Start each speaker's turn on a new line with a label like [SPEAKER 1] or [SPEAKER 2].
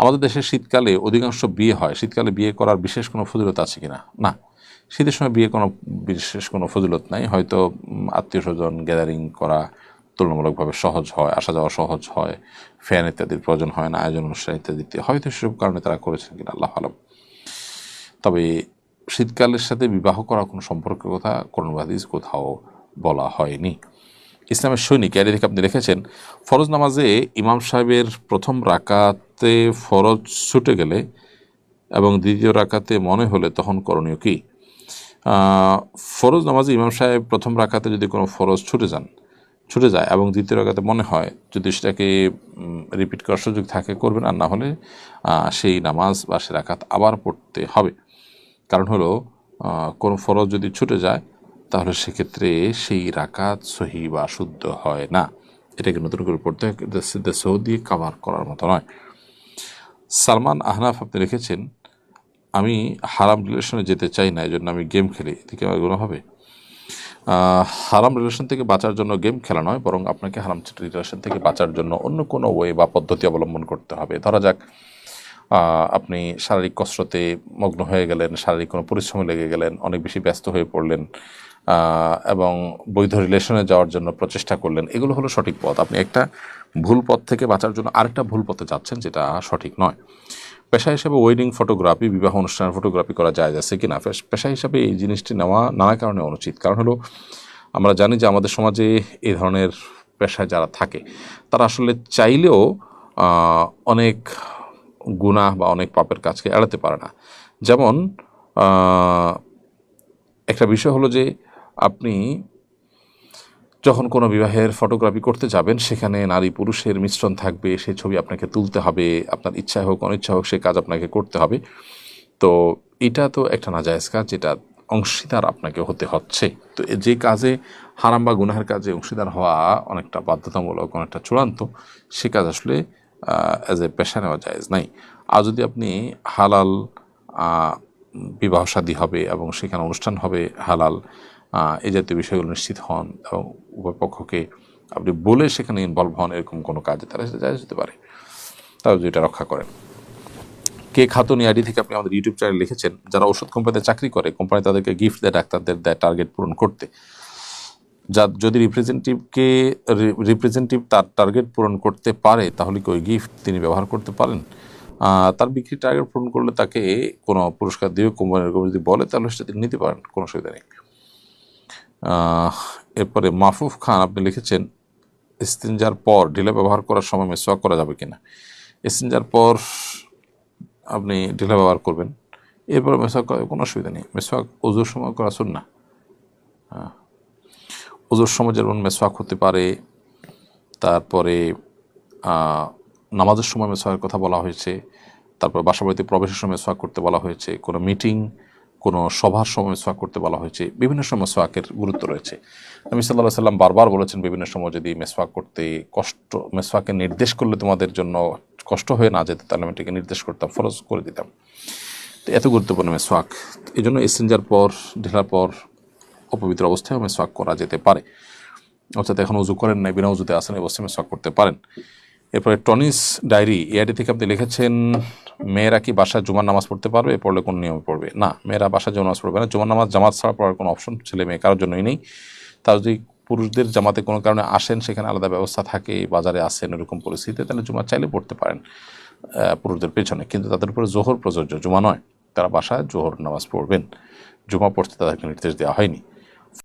[SPEAKER 1] আমাদের দেশে শীতকালে অধিকাংশ বিয়ে হয়, শীতকালে বিয়ে করার বিশেষ কোনো ফজিলত আছে কিনা? না, শীতের সময় বিয়ে কোনো বিশেষ কোনো ফজিলত নাই। হয়তো আত্মীয় স্বজন গ্যাদারিং করা তুলনামূলকভাবে সহজ হয়, আসা যাওয়া সহজ হয়, ফ্যান ইত্যাদির প্রয়োজন হয় না, আয়োজন অনুষ্ঠান ইত্যাদিতে হয়তো সেসব কারণে তারা করেছেন কিনা আল্লাহ আলম। তবে শীতকালের সাথে বিবাহ করার কোনো সম্পর্কের কথা কোরআন হাদিস কোথাও বলা হয়নি। ইসলামের সৈনিক এর থেকে আপনি রেখেছেন, ফরজ নামাজে ইমাম সাহেবের প্রথম রাকাতে ফরজ ছুটে গেলে এবং দ্বিতীয় রাকাতে মনে হলে তখন করণীয় কি? ফরজ নামাজে ইমাম সাহেব প্রথম রাকাতে যদি কোনো ফরজ ছুটে যায় এবং দ্বিতীয় রাকাতে মনে হয়, যদি সেটাকে রিপিট করার সুযোগ থাকে করবেন, আর না হলে সেই নামাজ বা সে রাকাত আবার পড়তে হবে। কারণ হলো কোনো ফরজ যদি ছুটে যায় তাহলে সেক্ষেত্রে সেই রাকাত সহি বা শুদ্ধ হয় না। এটাকে নতুন করে পড়তে হয়, সহ দিয়ে কাভার করার মতো নয়। সালমান আহনাফ আপনি লিখেছেন, আমি হারাম রিলেশনে যেতে চাই না, এই জন্য আমি গেম খেলি, এদিকে আমার গুণ হবে? হারাম রিলেশন থেকে বাঁচার জন্য গেম খেলা নয়, বরং আপনাকে হারাম রিলেশন থেকে বাঁচার জন্য অন্য কোনো ওয়ে বা পদ্ধতি অবলম্বন করতে হবে। ধরা যাক আপনি শারীরিক কসরতে মগ্ন হয়ে গেলেন, শারীরিক কোনো পরিশ্রমে লেগে গেলেন, অনেক বেশি ব্যস্ত হয়ে পড়লেন এবং বৈধ রিলেশনে যাওয়ার জন্য প্রচেষ্টা করলেন, এগুলো হলো সঠিক পথ। আপনি একটা ভুল পথ থেকে বাঁচার জন্য আরেকটা ভুল পথে যাচ্ছেন, যেটা সঠিক নয়। পেশা হিসাবে ওয়েডিং ফটোগ্রাফি, বিবাহ অনুষ্ঠানের ফটোগ্রাফি করা যায় আছে কিনা? পেশা হিসাবে এই জিনিসটি নেওয়া নানা কারণে অনুচিত। কারণ হলো আমরা জানি যে আমাদের সমাজে এই ধরনের পেশায় যারা থাকে তারা আসলে চাইলেও অনেক গুনাহ বা অনেক পাপের কাজকে এড়াতে পারে না। যেমন একটা বিষয় হলো যে আপনি যখন কোনো বিবাহের ফটোগ্রাফি করতে যাবেন, সেখানে নারী পুরুষের মিশ্রণ থাকবে, সেই ছবি আপনাকে তুলতে হবে, আপনার ইচ্ছা হোক অনিচ্ছা হোক সেই কাজ আপনাকে করতে হবে। তো এটা তো একটা নাজায়েজ কাজ, যেটা অংশীদার আপনাকে হতে হচ্ছে। তো যে কাজে হারাম বা গুনাহের কাজে অংশীদার হওয়া অনেকটা বাধ্যতামূলক, অনেকটা চূড়ান্ত, সে কাজ আসলে অ্যাজ এ পেশা নেওয়া জায়েজ নাই। আর যদি আপনি হালাল বিবাহ শাদী হবে এবং সেখানে অনুষ্ঠান হবে হালাল, এই জাতীয় বিষয়গুলো নিশ্চিত হন এবং উভয় পক্ষকে আপনি বলে সেখানে ইনভলভ হন, এরকম কোনো কাজে তারা সেটা জায়েজ হতে পারে, তারা যদি এটা রক্ষা করেন। কে খাতুনি আইডি থেকে আপনি আমাদের ইউটিউব চ্যানেল লিখেছেন, যারা ওষুধ কোম্পানিতে চাকরি করে, কোম্পানি তাদেরকে গিফট দেয় ডাক্তারদের দেয় টার্গেট পূরণ করতে। যদি রিপ্রেজেন্টেটিভ তার টার্গেট পূরণ করতে পারে তাহলে কি ওই গিফট তিনি ব্যবহার করতে পারেন? তার বিক্রি টার্গেট পূরণ করলে তাকে কোনো পুরস্কার দিয়ে কোম্পানির যদি বলে তাহলে সেটা তিনি নিতে পারেন, কোনো অসুবিধা নেই। এরপরে মাহফুফ খান আপনি লিখেছেন, ইস্তিনজার পর ঢিলা ব্যবহার করার সময় মেসওয়াক করা যাবে কিনা? ইস্তিনজার পর আপনি ঢিলা ব্যবহার করবেন, এরপরে মেসওয়াক করার কোনো অসুবিধা নেই। মেসওয়াক ওজুর সময় করা সুন্নাহ। ওজুর সময় যেমন মেসওয়াক হতে পারে, তারপরে নামাজের সময় মেসওয়াকের কথা বলা হয়েছে, তারপর বাসাবাড়িতে প্রবেশের সময় মেসওয়াক করতে বলা হয়েছে, কোনো মিটিং কোনো সভার সময় মেসওয়াক করতে বলা হয়েছে, বিভিন্ন সময় মেসওয়াকের গুরুত্ব রয়েছে। নবী সাল্লাল্লাহু আলাইহি ওয়াসাল্লাম বারবার বলেছেন, বিভিন্ন সময় যদি মেসওয়াক করতে মেসওয়াকের নির্দেশ করলে তোমাদের জন্য কষ্ট হয়ে না যেত তাহলে আমি এটাকে নির্দেশ করতাম, ফরজ করে দিতাম। তো এত গুরুত্বপূর্ণ মেসওয়াক, এই জন্য ইস্তিনজার পর ঢেলার পর অপবিত্র অবস্থায় মেসওয়াক করা যেতে পারে। অর্থাৎ এখন উজু করেন নাই, বিনা উজুতে আসেন, এই অবস্থায় মেসওয়াক করতে পারেন। এরপরে টনিস ডায়েরি এআইডি থেকে আপনি লিখেছেন, মেয়েরা কি বাসায় জুমার নামাজ পড়তে পারবে? পড়লে কোন নিয়মে পড়বে? না, মেয়েরা বাসায় জুমার নামাজ পড়বে না। জুমার নামাজ জামাত ছাড়া পড়ার কোনো অপশন ছেলে মেয়ে কারোর জন্যই নেই। তার যদি পুরুষদের জামাতে কোনো কারণে আসেন, সেখানে আলাদা ব্যবস্থা থাকে, বাজারে আসেন, এরকম পরিস্থিতিতে তাহলে জুমা চাইলে পড়তে পারেন পুরুষদের পেছনে, কিন্তু তাদের উপরে জোহর প্রযোজ্য, জুমা নয়। তারা বাসায় জোহর নামাজ পড়বেন, জুমা পড়তে তাদেরকে নির্দেশ দেওয়া হয়নি।